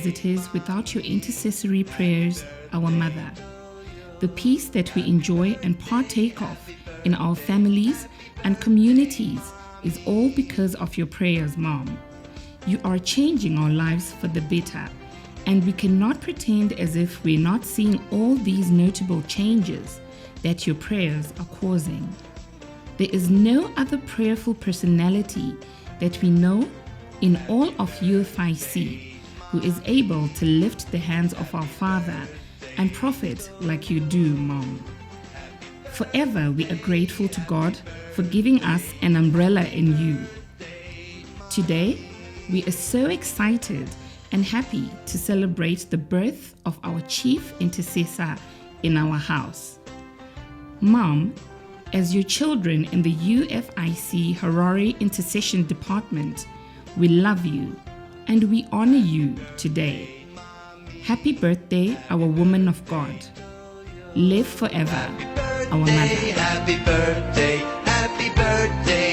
as it is without your intercessory prayers, our Mother. The peace that we enjoy and partake of in our families and communities is all because of your prayers, Mom. You are changing our lives for the better, and we cannot pretend as if we're not seeing all these notable changes that your prayers are causing. There is no other prayerful personality that we know in all of UFIC who is able to lift the hands of our Father and prophet like you do, Mom. Forever we are grateful to God for giving us an umbrella in you. Today, we are so excited and happy to celebrate the birth of our chief intercessor in our house. Mom, as your children in the UFIC Harare Intercession Department, we love you and we honor you today. Happy birthday, our woman of God. Live forever, our mother. Happy birthday, happy birthday.